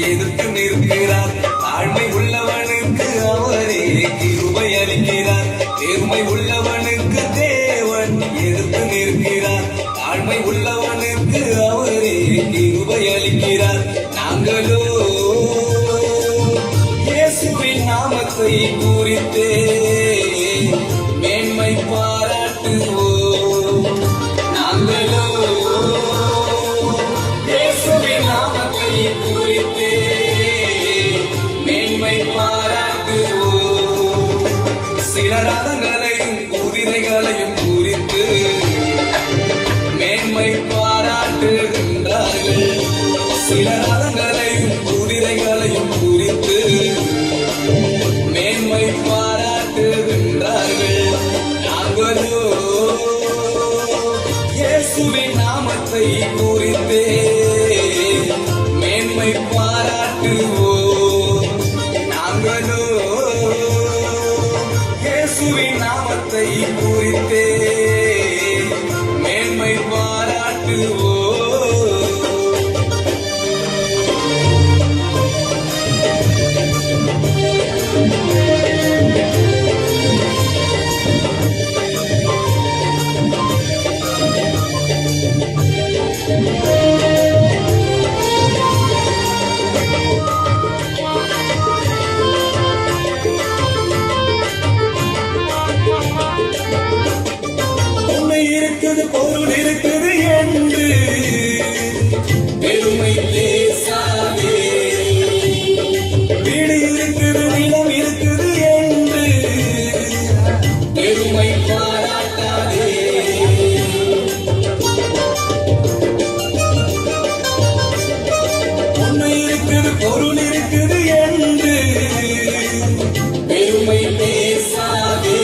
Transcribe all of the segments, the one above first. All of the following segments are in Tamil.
எதிர்த்து நிற்கிறார். தாழ்மை உள்ளவனுக்கு அவரே கிருபை அளிக்கிறார். பெருமை உள்ளவனுக்கு தேவன் எதிர்த்து நிற்கிறார். தாழ்மை உள்ளவனுக்கு அவரே கிருபை அளிக்கிறார். நாங்களோ இயேசுவின் நாமத்தை குறித்தே மேன்மை பாராட்டுவோம். நாங்களோ இயேசுவின் நாமத்தை குறித்தே மேன்மை பாராட்டுவோம். சில ரதங்களையும் குதிரைகளையும் குறித்து மேன்மை பாராட்டுகின்றார்கள். சில ரதங்களையும் குதிரைகளையும் குறித்து மேன்மை பாராட்டுகின்றார்கள். நாங்களோ இயேசுவின் நாமத்தை குறித்தே மேன்மை பாராட்டுவோம். நாங்களோ இயேசுவின் நாமத்தை குறித்தே மேன்மை பாராட்டுவோம். பொருள் இருக்குது என்று பெருமை பேசாதே. வீடு இருக்குது நிலம் இருக்குது என்று பெருமை பாராட்டாதே. உண்மை இருக்குது பொருள் இருக்குது என்று பெருமை பேசாதே.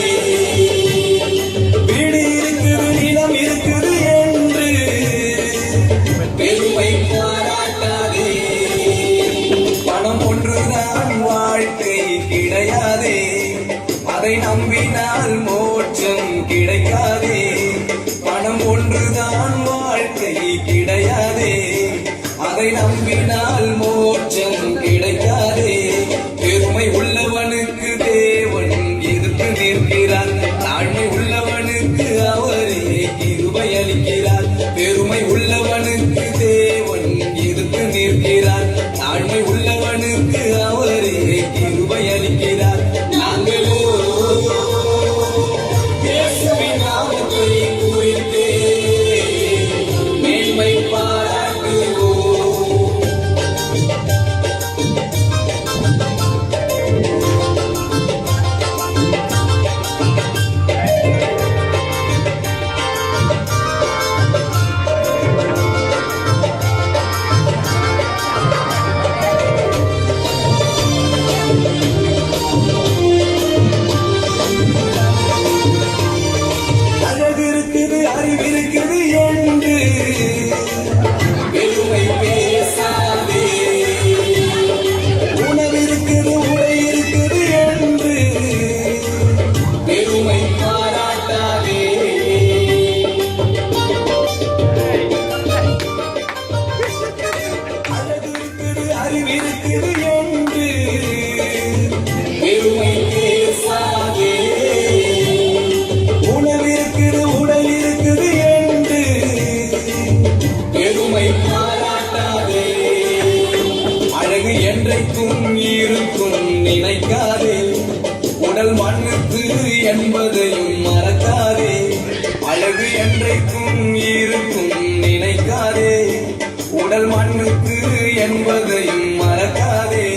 கிடையாதே, அதை நம்பினால் மோட்சம் கிடைக்காதே. பணம் ஒன்றுதான் வாழ்க்கை கிடையாதே, அதை நம்பினால் மோட்சம் கிடைக்காதே. பெருமை உள்ளவனுக்கு தேவன் எதிர்த்து நிற்கிறார். தாழ்மை உள்ளவனுக்கு அவரே கிருபை அளிக்கிறார். பெருமை உள்ளவனுக்கு தேவன் எதிர்த்து நிற்கிறார். தாழ்மை உள்ளவனுக்கு அவரே கிருபை அளிக்கிறார். நாங்களோ இயேசுவின் நாமத்தை குறித்தே மேன்மை பாராட்டுவோம். அறிவிருக்குது என்று பெருமை பேசாதே. உணவிருக்குது உடை இருக்குது என்று பெருமை பாராட்டாதே. அழகிருக்குது அறிவிருக்குது என்று பெருமை பேசாதே. உணவிருக்குது உடை இருக்குது என்று பெருமை பாராட்டாதே. அழகு என்றைக்கும் இருக்கும் நினைக்காதே. உடல் மண்ணுக்கு என்பதையும் மறக்காதே. அழகு என்றைக்கும் இருக்கும் நினைக்காதே. உடல் மண்ணுக்கு என்பதையும் மறக்காதே.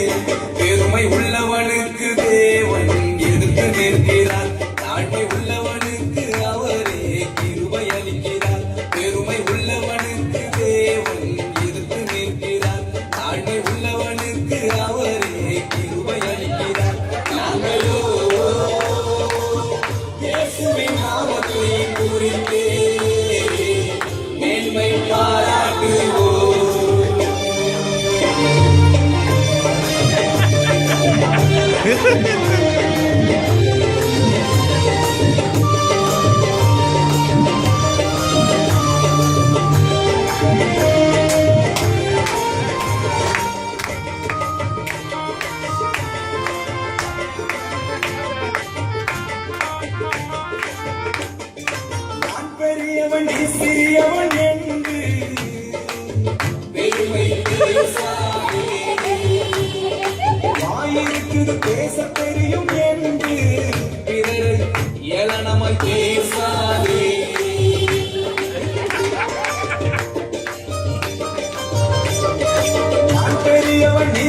பெருமை உள்ளவனுக்கு தேவன் எதிர்த்து நிற்கிறார். தாழ்மை உள்ளவனுக்கு அவரே கிருபை அளிக்கிறார். பெருமை உள்ளவனுக்கு தேவன் எதிர்த்து நிற்கிறார். தாழ்மை உள்ளவனுக்கு அவரே கிருபை அளிக்கிறார். நாங்களோ இயேசுவின் நாமத்தை குறித்தே மேன்மை பாராட்டுவோம். வந்தவன்